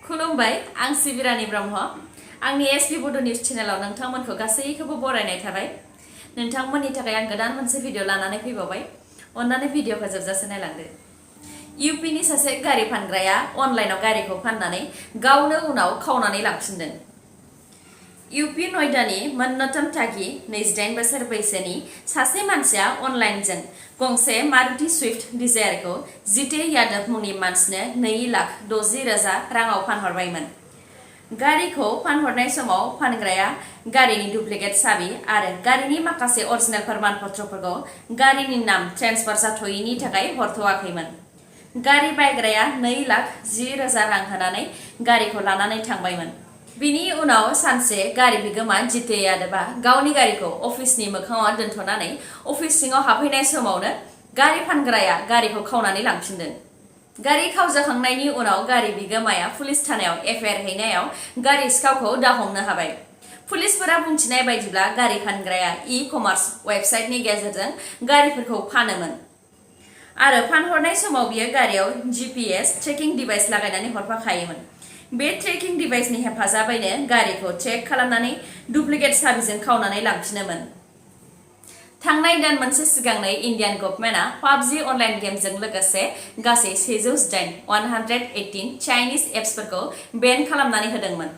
खुलुमबाय आं सिबिरानि ब्रह्म आंनि sbbodonews चेनेलाव नोंथांमोनखौ गासैखौबो बरायनाय थाबाय नोंथांमोननि थाखाय आं गोदान मोनसे भिडिअ लानानै फैबावबाय अन्नानै भिडिअखौ जोबजासे नायलांदो यूपीनि सासे गारि फानग्राया अनलाइनाव गारिखौ फाननानै गावनो उनाव खावनानै लांफिनदों यूपी नयडानि मन्नतम टागी 28 बोसोर बैसोनि सासे मानसिया अनलाइनजों गंसे मारुति स्विफ्ट डिजायरखौ जिते यादव मुंनि मानसिनो 2,60,000 राङाव फानहरबायमोन गारिखौ फानहरनाय समाव फानग्राया गारिनि डुप्लिकेट साबि आरो गारिनि माखासे अरिजिनेल फोरमानपत्रफोरखौ गारिनि नाम ट्रेन्सफार जाथ'यैनि थाखाय हरथ'वाखैमोन गारि बायग्राया 2,10,000 रां होनानै गारिखौ लानानै थांबायमोन बिनि उनाव सानसे गारि बिगोमा जिते यादवा गावनि गारिखौ अफिसनि मोखाङाव दोनथ'नानै अफिस सिङाव हाबफैनाय समावनो गारि फानग्राया गारिखौ खावनानै लांफिनदों गारि खावजाखांनायनि उनाव गारि बिगोमाया पुलिस थानायाव एफआईआर हैनायाव गारि सिखावखौ दाहमनो हाबाय पुलिसफोरा बुंथिनाय बायदिब्ला गारि फानग्राया ई-कमार्स वेबसाइटनि गेजेरजों गारिफोरखौ फानोमोन आरो फानहरनाय समाव बियो गारियाव जीपीएस ट्रेकिं डिभाइस लागायनानै हरफाखायोमोन बे ट्रेकिं डिभाइसनि हेफाजाबैनो गारिखौ ट्रेक खालामनानै डुप्लिकेट साबिजों खावनानै लांफिनोमोन थांनाय दान मोनसे सिगांनो इन्डियान गभर्नमेन्टआ PUBG अनलाइन गेमजों लोगोसे गासै 118 चाइनिज एप्सफोरखौ बेन खालामनानै होदोंमोन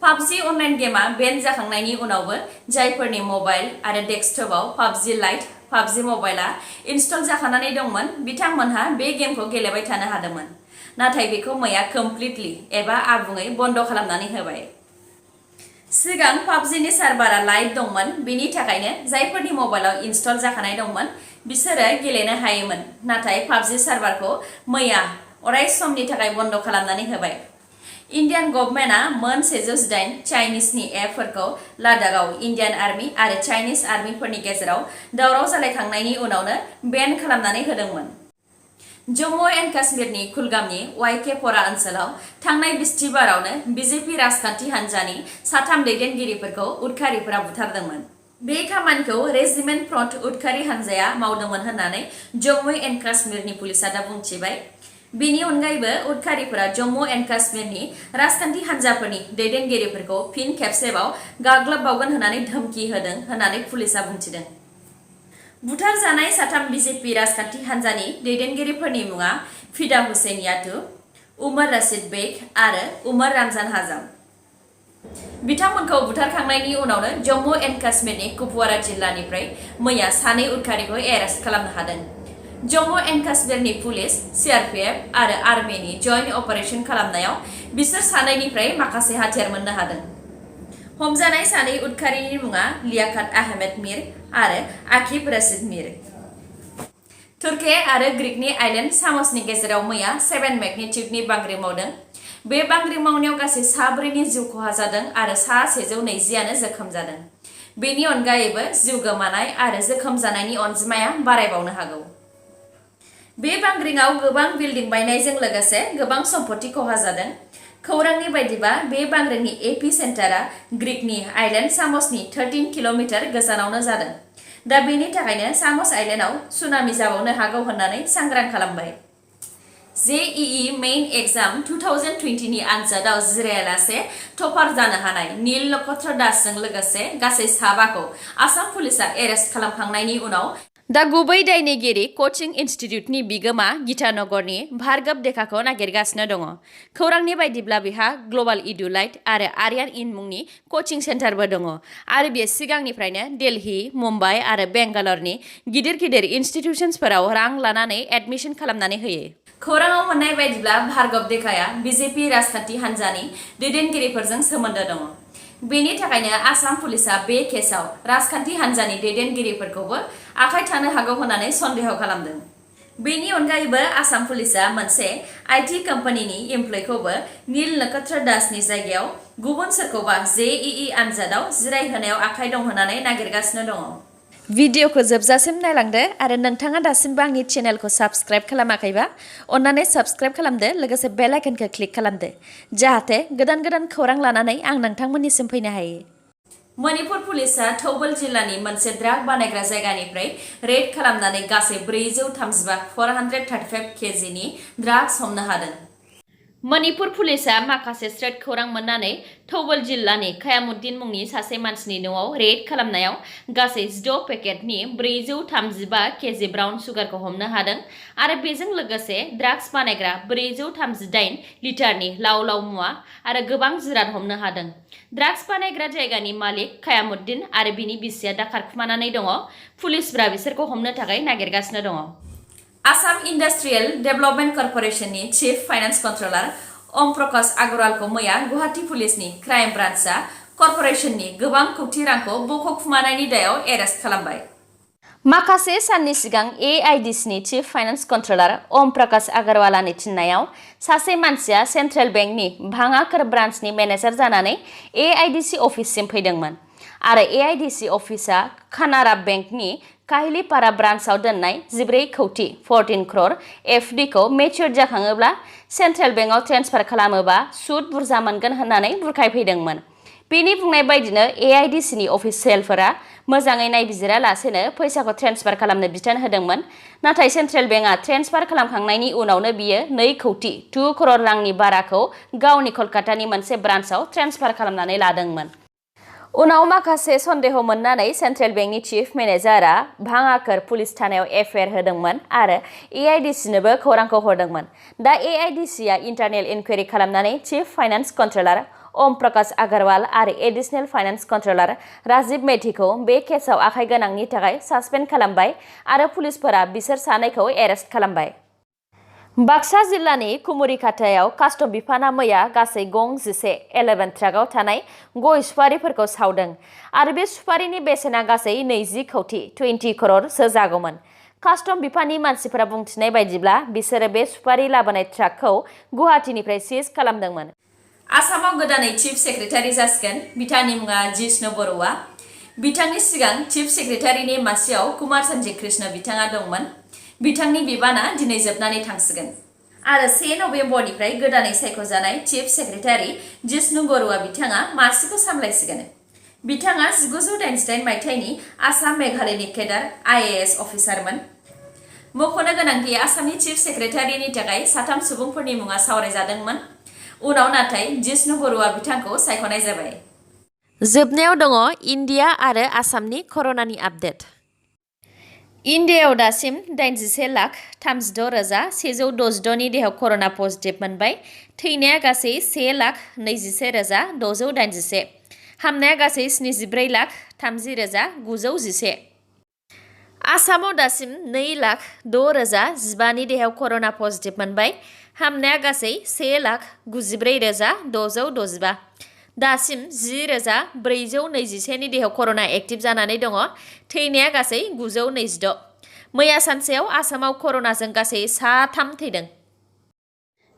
PUBG अनलाइन गेमआ बेन जाखांनायनि उनावबो जायफोरनि मबाइल आरो डेस्कटपआव PUBG लाइट PUBG मबाइलआ इनस्टल जाखानानै दंमोन बिथांमोनहा बे गेमखौ गेलेबाय थानो हादोंमोन नाथाय बेखौ मैया कमप्लिटली एबा आबुङै बन्द खालामनानै होबाय सिगां PUBGनि सार्भारा लाइभ दंमोन बेनि थाखायनो जायफोरनि मबाइलाव इनस्टल जाखानाय दंमोन बिसोरो गेलेनो हायोमोन नाथाय PUBG सार्भारखौ मैया अराय समनि थाखाय बन्द खालामनानै होबाय इन्डियान गभर्नमेन्टआ मोन 118 चाइनिजनि एपफोरखौ लादाखआव इन्डियान आर्मी आरो चाइनिज आर्मीफोरनि गेजेराव दावराव जालायखांनायनि उनावनो बेन खालामनानै होदोंमोन जम्मू एन्ड काश्मीरनि कुलगामनि वाइकेपरा ओनसोलाव थांनाय बिस्तिबारावनो बीजेपी राजखान्थि हान्जानि 3 दैदेनगिरिफोरखौ उदखारिफोरा बुथारदोंमोन बे खामानिखौ रेजिमेन्ट फ्रन्ट उदखारि हान्जाया मावदोंमोन होननानै जम्मू एन्ड काश्मीरनि पुलिसआ दा बुंथिबाय बेनि अनगायैबो उदखारिफोरा जम्मू एन्ड काश्मीरनि राजखान्थि हान्जाफोरनि दैदेनगिरिफोरखौ फिन खेबसेबाव गाग्लोबबावगोन होननानै धमकी होदों होननानै पुलिसआ बुंथिदों बुथारजानाय 3 बीजेपी राजखान्थि हान्जानि दैदेनगिरिफोरनि मुङा फिदा हुसैन याटू उमर रशीद बेग आरो उमर रमजान हाजाम बिथांमोनखौ बुथारखांनायनि उनावनो जम्मू एन्ड काश्मीरनि कुपवारा जिल्लानिफ्राय मैया 2 उदखारिखौ एरेस्ट खालामनो हादों जम्मू एन्ड काश्मीरनि पुलिस सीआरपीएफ आरो आर्मीनि जॉइंट ऑपरेशन खालामनायाव बिसोर 2निफ्राय माखासे हाथियार मोननो हादों हमजानाय 2 उदखारिनि मुङा लियाकत आहमेद मीर आरो आकिब रशीद मीर तुर्की आरो ग्रीकनि आइलेन्ड सामसनि गेजेराव मैया 7 मेग्निट्युडनि बांग्रि मावदों बे बांग्रि मावनायाव गासै 4 जिउ खहा जादों आरो 120 जोखोम जादों बेनि अनगायैबो जिउ गोमानाय आरो जोखोम जानायनि अनजिमाया बारायबावनो हागौ बे बांग्रिआव गोबां बिल्डिं बायनायजों लोगोसे गोबां सम्पत्ति खहा जादों खौरांनि बायदिबा बे बांग्रिनि एपि सेन्टारा ग्रीकनि आइलेन्ड सामसनि 13 किल'मिटार गोजानावनो जादों दा बेनि थाखायनो सामस आइलेन्डआव सुनामि जाबावनो हागौ होननानै सांग्रां खालामबाय जेईई मेइन एग्जाम 2020 नि आनजादाव जिरायालासे टपार जानो हानाय नील नक्षत्र दासजों लोगोसे गासै 7खौ आसाम पुलिसआ एरेस्ट खालामखांनायनि उनाव दा गुबै दायनिगिरि कोचिं इन्स्टिट्युटनि बिगोमा गीतानगरनि भार्गव देखाखौ नागिरगासिनो दङ खौरांनि बायदिब्ला बिहा ग्ल'बाल इडुलाइट आरो आर्यान इन मुंनि कोचिं सेन्टारबो दङ आरो बियो सिगांनिफ्रायनो दिल्ली मुम्बाइ आरो बेंगालरनि गिदिर इन्स्टिट्युशन्सफोराव रां लानानै एडमिशन खालामनानै होयो खौराङाव मोननाय बायदिब्ला भार्गव देखाया बीजेपी राजखान्थि हान्जानि दैदेनगिरिफोरजों सोमोन्दो दङ बेनि थाखायनो आसाम पुलिसआ बे केसआव राजखान्थि हान्जानि दैदेनगिरिफोरखौबो आखाय थानो हागौ होननानै सन्देह खालामदों बेनि अनगायैबो आसाम पुलिसआ मोनसे आईटी कम्पानिनि एमप्लयखौबो नील नक्षत्र दासनि जायगायाव गुबुन सोरखौबा जेईई आनजादाव जिरायहोनायाव आखाय दं होननानै नागिरगासिनो दङ भिडिअखौ जोबजासिम नायलांदो आरो नोंथाङा दासिमबो आंनि चेनेलखौ साबस्क्राइब खालामाखैबा अन्नानै साबस्क्राइब खालामदो लोगोसे बेल आइकनखौ क्लिक खालामदो जाहाथे गोदान खौरां लानानै आं नोंथांमोननिसिम फैनो हायो मणिपुर पुलिसआ थौबल जिल्लानि मोनसे ड्राग बानायग्रा जायगानिफ्राय रेड खालामनानै गासै 435 केजिनि ड्राग्स हमनो हादों मणिपुर पुलिसा माखासे स्रेट खौरां मोननानै थौबल जिल्लानि खयामुद्दिन मुंनि सासे मानसिनि न'आव रेड खालामनायाव गासै 16 पेकेटनि 435 केजि ब्राउन सुगारखौ हमनो हादों आरो बेजों लोगोसे ड्राग्स बानायग्रा 438 लिटारनि लाव लाव मुवा आरो गोबां जिराद हमनो हादों। ड्राग्स बानायग्रा जायगानि मालिक खयामुद्दिन आरो बिनि बिसिया दा खारखुमानानै दङ। पुलिसफोरा बिसोरखौ हमनो थाखाय नागिरगासिनो दङ। आसाम इन्डास्ट्रियेल डेभेलपमेन्ट कर्परेशननि chief finance controller Om Prakash अग्रवालखौ मैया गुवाहाटी पुलिसनि क्राइम ब्रान्चआ कर्परेशननि गोबां कौटि रांखौ बख'खुमानायनि दायाव एरेस्ट खालामबाय। माखासे साननि सिगां AIDCनि चीफ फाइनान्स कन्ट्रोलार ओम प्रकाश अग्रवालनि थिननायाव सासे मानसिया सेन्ट्रेल बेंकनि भाङाकर ब्रान्चनि मेनेजार जानानै AIDC अफिससिम फैदोंमोन आरो AIDC अफिसआ खानारा बेंकनि काहिलीपारा ब्रान्चआव दोननाय 14 कौटि 14 क्रर FD खौ मेच्योर जाखाङोब्ला सेन्ट्रेल बेंकआव ट्रेन्सफार खालामोबा सुद बुरजा मोनगोन होननानै बुरखायफैदोंमोन। बेनि बुंनाय बायदिनो AIDCनि अफिसियेलफोरा मोजाङै नायबिजिरालासेनो फैसाखौ ट्रेन्सफार खालामनो बिथोन होदोंमोन, नाथाय सेन्ट्रेल बेंकआ ट्रेन्सफार खालामखांनायनि उनावनो बियो 2 कौटि 2 क्रर रांनि बाराखौ गावनि कलकातानि मोनसे ब्रान्चआव ट्रेन्सफार खालामनानै लादोंमोन। उनाव माखासे सन्देह मोननानै सेन्ट्रेल बेंकनि चीफ मेनेजारआ भाङाकर पुलिस थानायाव FIR होदोंमोन आरो AIDCनोबो खौरांखौ हरदोंमोन। दा AIDCआ इन्टारनेल इनकुवेरि खालामनानै chief finance controller Om Prakash Agarwal आरो एडिशनेल फाइनान्स कन्ट्रोलार राजीव मेधिखौ बे केसआव आखाइ गोनांनि थाखाय सासपेन्ड खालामबाय आरो पुलिसफोरा बिसोर सानैखौ एरेस्ट खालामबाय। बाक्सा जिल्लानि कुमुरिकाटायाव कास्टम बिफाना मैया गासै गं 11 ट्राकआव थानाय गय सुपारिफोरखौ सावदों आरो बे सुपारिनि बेसेना गासै 20 कौटि 20 क्ररसो जागौमोन। कास्टम बिफाननि मानसिफोरा बुंथिनाय बायदिब्ला बिसोरो बे सुपारि लाबोनाय ट्राकखौ गुवाहाटीनिफ्राय सिज खालामदोंमोन। आसामाव गोदानै चिफ सेक्रेटारि जासिगोन। बिथांनि मुङा जिष्णु बर'आ। बिथांनि सिगां चिफ सेक्रेटारिनि मासियाव कुमार सन्जीव कृष्ण बिथाङा दंमोन। बिथांनि बिबाना दिनै जोबनानै थांसिगोन आरो 1 नबेम्बरनिफ्राय गोदानै सायख'जानाय चिफ सेक्रेटारि जिष्णु बर'आ बिथाङा मासिखौ सामलायसिगोन। बिथाङा 1988 मायथाइनि आसाम मेघालयनि केडार IAS अफिसारमोन। मख'नो गोनांदि आसामनि चिफ सेक्रेटारिनि थाखाय 3 सुबुंफोरनि मुङा सावरायजादोंमोन। उनाव नाथाय जिष्णु बर'आ बिथांखौ सायख'नाय जाबाय। जोबनायाव दङ इन्डिया आरो आसामनि कर'नानि आपडेट। इन्डियायाव दासिम 81,32,166 नि देहायाव कर'ना पजिटिभ मोनबाय। थैनाया गासै 1,21,681। हामनाया गासै 74,30,911। आसामाव दासिम 2,06,015 नि देहायाव कर'ना पजिटिभ मोनबाय। हामनाया गासै 1,94,665। दासिम 10,421 नि देहायाव कर'ना एक्टिभ जानानै दङ। थैनाया गासै 926। मैया सानसेयाव आसामाव कर'नाजों गासै 3 थैदों।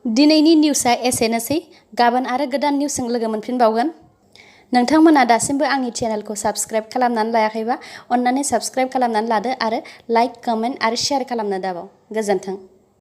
दिनैनि निउसआ एसेनोसै। गाबोन आरो गोदान निउसजों लोगो मोनफिनबावगोन। नोंथांमोना दासिमबो आंनि चेनेलखौ साबस्क्राइब खालामनानै लायाखैबा अन्नानै साबस्क्राइब खालामनानै लादो आरो लाइक, कमेन्ट आरो शेयार खालामनो दाबाव। गोजोन्थों।